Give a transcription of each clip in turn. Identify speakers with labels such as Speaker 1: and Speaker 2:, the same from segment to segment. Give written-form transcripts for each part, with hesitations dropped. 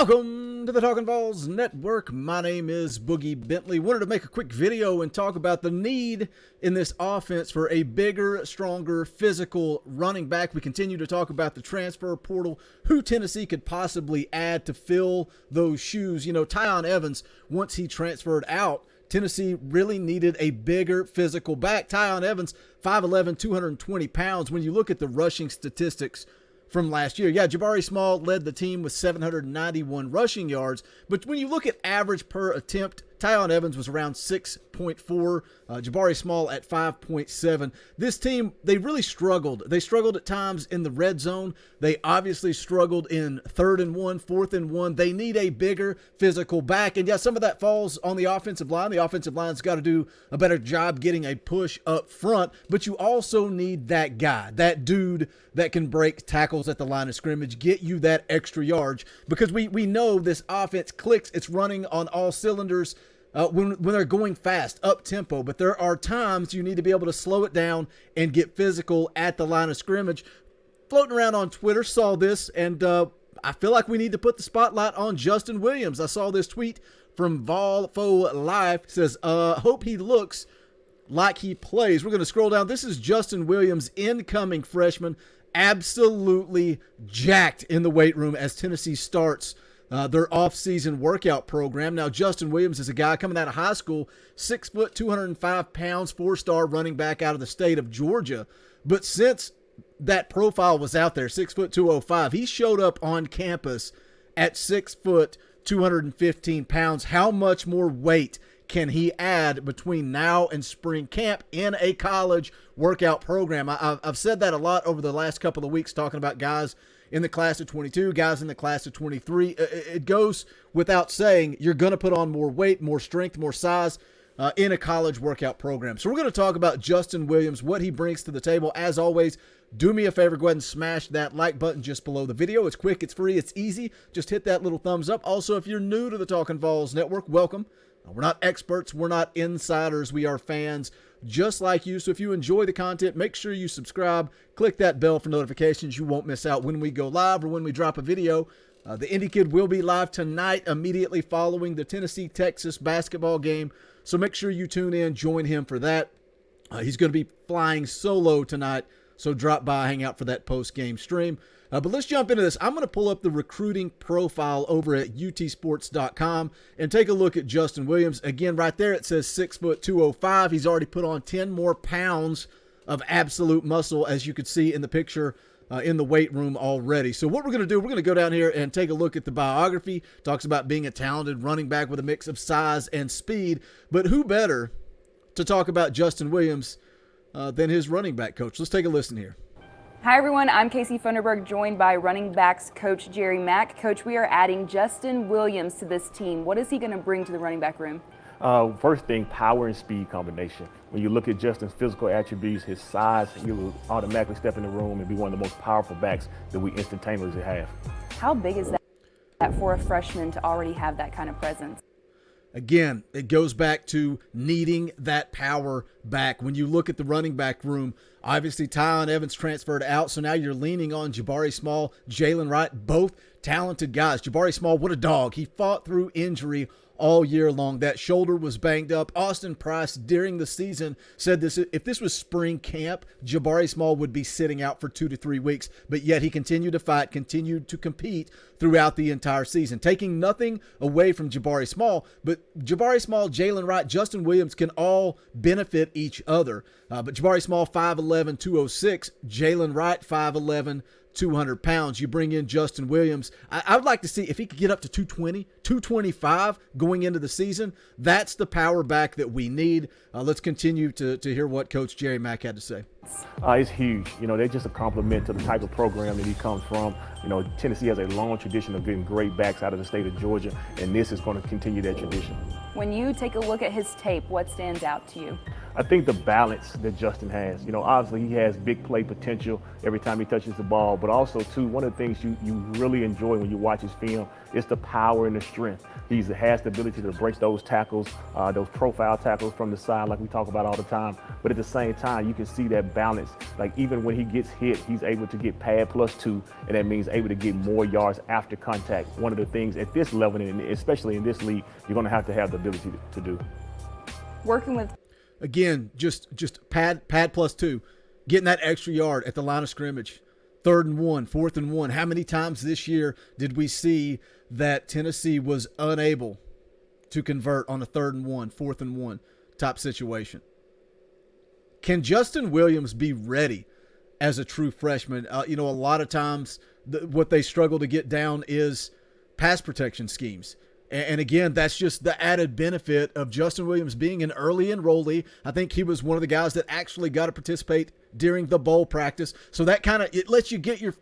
Speaker 1: Welcome to the Talkin VAWLS Network. My name is Boogie Bentley. Wanted to make a quick video and talk about the need in this offense for a bigger, stronger, physical running back. We continue to talk about the transfer portal, who Tennessee could possibly add to fill those shoes. You know, Tyon Evans, once he transferred out, Tennessee really needed a bigger physical back. Tyon Evans, 5'11", 220 pounds. When you look at the rushing statistics from last year, yeah, Jabari Small led the team with 791 rushing yards, but when you look at average per attempt, Tyon Evans was around 6.4, Jabari Small at 5.7. This team, they really struggled. They struggled at times in the red zone. They obviously struggled in 3rd and 1, 4th and 1. They need a bigger physical back, and yeah, some of that falls on the offensive line. The offensive line's got to do a better job getting a push up front, but you also need that guy, that dude that can break tackles at the line of scrimmage, get you that extra yards, because we know this offense clicks. It's running on all cylinders when they're going fast, up tempo, but there are times you need to be able to slow it down and get physical at the line of scrimmage. Floating around on Twitter, saw this, and I feel like we need to put the spotlight on Justin Williams. I saw this tweet from VAWLS Live. It says, hope he looks like he plays. We're going to scroll down. This is Justin Williams, incoming freshman, absolutely jacked in the weight room as Tennessee starts their off-season workout program. Now, Justin Williams is a guy coming out of high school, 6 foot, 205 pounds, 4-star running back out of the state of Georgia. But since that profile was out there, 6 foot, 205, he showed up on campus at 6 foot, 215 pounds. How much more weight can he add between now and spring camp in a college workout program? I've said that a lot over the last couple of weeks, talking about guys in the class of 22, guys in the class of 23. It goes without saying, you're going to put on more weight, more strength, more size in a college workout program. So we're going to talk about Justin Williams, what he brings to the table. As always, do me a favor, go ahead and smash that like button just below the video. It's quick, it's free, it's easy. Just hit that little thumbs up. Also, if you're new to the Talkin VAWLS Network, welcome. We're not experts, we're not insiders, we are fans just like you. So if you enjoy the content, make sure you subscribe, click that bell for notifications. You won't miss out when we go live or when we drop a video. The Indy Kid will be live tonight immediately following the Tennessee-Texas basketball game. So make sure you tune in, join him for that. He's going to be flying solo tonight, so drop by, hang out for that post-game stream. But let's jump into this. I'm going to pull up the recruiting profile over at utsports.com and take a look at Justin Williams. Again, right there it says 6 foot, 205. He's already put on 10 more pounds of absolute muscle, as you could see in the picture in the weight room already. So what we're going to do, we're going to go down here and take a look at the biography. Talks about being a talented running back with a mix of size and speed. But who better to talk about Justin Williams than his running back coach? Let's take a listen here.
Speaker 2: Hi everyone, I'm Casey Funderburg, joined by running backs coach Jerry Mack. Coach, we are adding Justin Williams to this team. What is he going to bring to the running back room?
Speaker 3: First thing, power and speed combination. When you look at Justin's physical attributes, his size, he will automatically step in the room and be one of the most powerful backs that we instantaneously have.
Speaker 2: How big is that for a freshman to already have that kind of presence?
Speaker 1: Again, it goes back to needing that power back. When you look at the running back room, obviously Tyon Evans transferred out, so now you're leaning on Jabari Small, Jalen Wright, both talented guys. Jabari Small, what a dog. He fought through injury all year long. That shoulder was banged up. Austin Price, during the season, said this: if this was spring camp, Jabari Small would be sitting out for 2 to 3 weeks, but yet he continued to fight, continued to compete throughout the entire season. Taking nothing away from Jabari Small, but Jabari Small, Jalen Wright, Justin Williams can all benefit each other. But Jabari Small, 5'11", 206, Jalen Wright, 5'11", 200 pounds. You bring in Justin Williams. I would like to see if he could get up to 220, 225 going into the season. That's the power back that we need. Let's continue to hear what Coach Jerry Mack had to say.
Speaker 3: It's huge. You know, they're just a compliment to the type of program that he comes from. You know, Tennessee has a long tradition of getting great backs out of the state of Georgia, and this is going to continue that tradition.
Speaker 2: When you take a look at his tape, what stands out to you?
Speaker 3: I think the balance that Justin has, obviously he has big play potential every time he touches the ball, but also too, one of the things you really enjoy when you watch his film is the power and the strength. He has the ability to break those tackles, those profile tackles from the side like we talk about all the time. But at the same time, you can see that balance. Like even when he gets hit, he's able to get pad +2, and that means able to get more yards after contact. One of the things at this level, and especially in this league, you're going to have the ability to do.
Speaker 2: Working with,
Speaker 1: again, just pad +2, getting that extra yard at the line of scrimmage. 3rd and 1, 4th and 1. How many times this year did we see that Tennessee was unable to convert on a 3rd and 1, 4th and 1 type situation? Can Justin Williams be ready as a true freshman? A lot of times what they struggle to get down is pass protection schemes. And again, that's just the added benefit of Justin Williams being an early enrollee. I think he was one of the guys that actually got to participate during the bowl practice. So that it lets you get your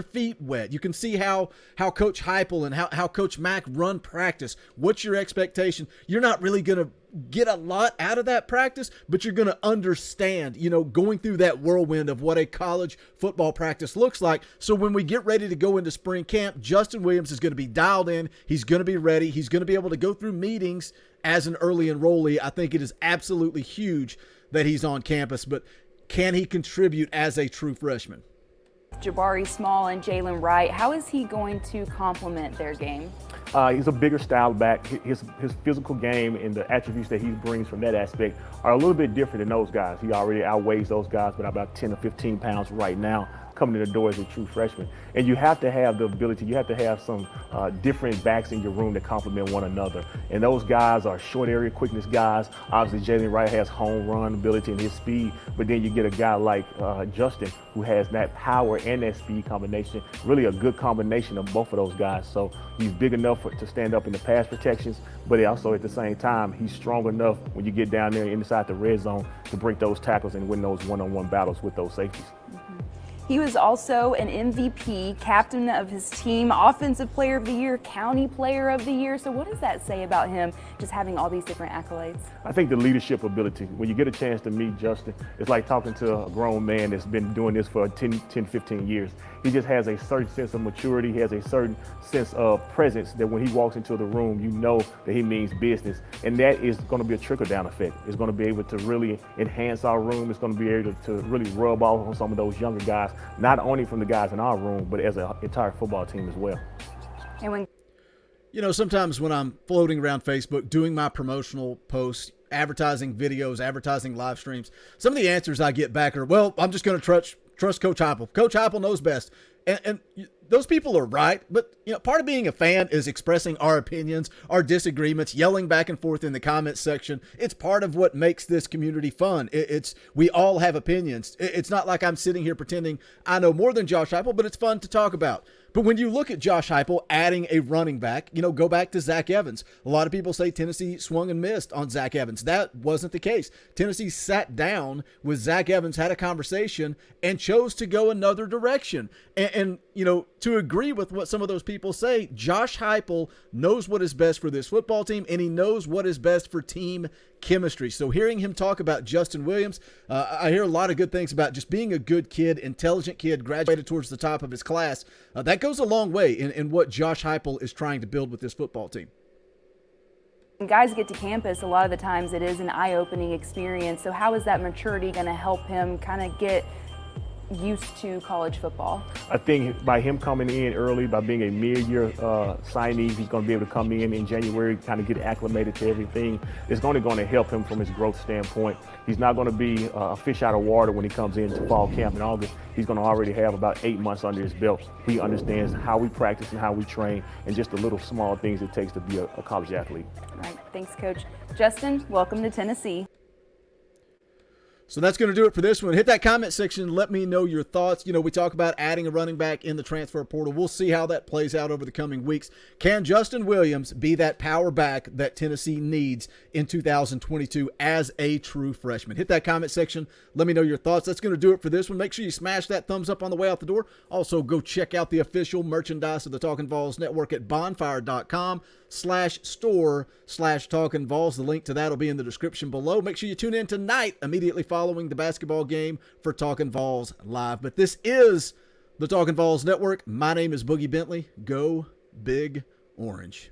Speaker 1: feet wet. You can see how Coach Heupel and how Coach Mack run practice. What's your expectation? You're not really going to get a lot out of that practice, but you're going to understand, going through that whirlwind of what a college football practice looks like. So when we get ready to go into spring camp, Justin Williams is going to be dialed in. He's going to be ready. He's going to be able to go through meetings as an early enrollee. I think it is absolutely huge that he's on campus, but can he contribute as a true freshman?
Speaker 2: Jabari Small and Jalen Wright, how is he going to complement their game?
Speaker 3: He's a bigger style back. His physical game and the attributes that he brings from that aspect are a little bit different than those guys. He already outweighs those guys by about 10 or 15 pounds right now, coming in the door as a true freshman. And you have to have the ability, you have to have some different backs in your room that complement one another. And those guys are short area quickness guys. Obviously, Jalen Wright has home run ability and his speed, but then you get a guy like Justin who has that power and that speed combination, really a good combination of both of those guys. So he's big enough to stand up in the pass protections, but also at the same time, he's strong enough when you get down there inside the red zone to break those tackles and win those one-on-one battles with those safeties.
Speaker 2: Mm-hmm. He was also an MVP, captain of his team, offensive player of the year, county player of the year. So what does that say about him, just having all these different accolades?
Speaker 3: I think the leadership ability. When you get a chance to meet Justin, it's like talking to a grown man that's been doing this for 10, 15 years. He just has a certain sense of maturity. He has a certain sense of presence that when he walks into the room, you know that he means business. And that is going to be a trickle-down effect. It's going to be able to really enhance our room. It's going to be able to really rub off on some of those younger guys, not only from the guys in our room, but as an entire football team as well.
Speaker 2: And when
Speaker 1: sometimes when I'm floating around Facebook doing my promotional posts, advertising videos, advertising live streams, some of the answers I get back are, well, I'm just going to trust Coach Heupel. Coach Heupel knows best. And those people are right, but part of being a fan is expressing our opinions, our disagreements, yelling back and forth in the comments section. It's part of what makes this community fun. We all have opinions. It's not like I'm sitting here pretending I know more than Josh Heupel, but it's fun to talk about. But when you look at Josh Heupel adding a running back, go back to Zach Evans. A lot of people say Tennessee swung and missed on Zach Evans. That wasn't the case. Tennessee sat down with Zach Evans, had a conversation, and chose to go another direction. And to agree with what some of those people say, Josh Heupel knows what is best for this football team, and he knows what is best for team chemistry. So hearing him talk about Justin Williams, I hear a lot of good things about just being a good kid, intelligent kid, graduated towards the top of his class. That goes a long way in what Josh Heupel is trying to build with this football team.
Speaker 2: When guys get to campus, a lot of the times it is an eye-opening experience. So how is that maturity going to help him kind of get used to college football?
Speaker 3: I think by him coming in early, by being a mid-year signee, he's going to be able to come in January, kind of get acclimated to everything. It's going to help him from his growth standpoint. He's not going to be a fish out of water when he comes into fall camp in August. He's going to already have about 8 months under his belt. He understands how we practice and how we train and just the little small things it takes to be a college athlete.
Speaker 2: All right. Thanks, Coach. Justin, welcome to Tennessee.
Speaker 1: So that's going to do it for this one. Hit that comment section. Let me know your thoughts. You know, we talk about adding a running back in the transfer portal. We'll see how that plays out over the coming weeks. Can Justin Williams be that power back that Tennessee needs in 2022 as a true freshman? Hit that comment section. Let me know your thoughts. That's going to do it for this one. Make sure you smash that thumbs up on the way out the door. Also, go check out the official merchandise of the Talkin' Vols Network at bonfire.com/store/Talkin' Vols. The link to that will be in the description below. Make sure you tune in tonight immediately following the basketball game for Talkin' Vols Live. But this is the Talkin' Vols Network. My name is Boogie Bentley. Go Big Orange.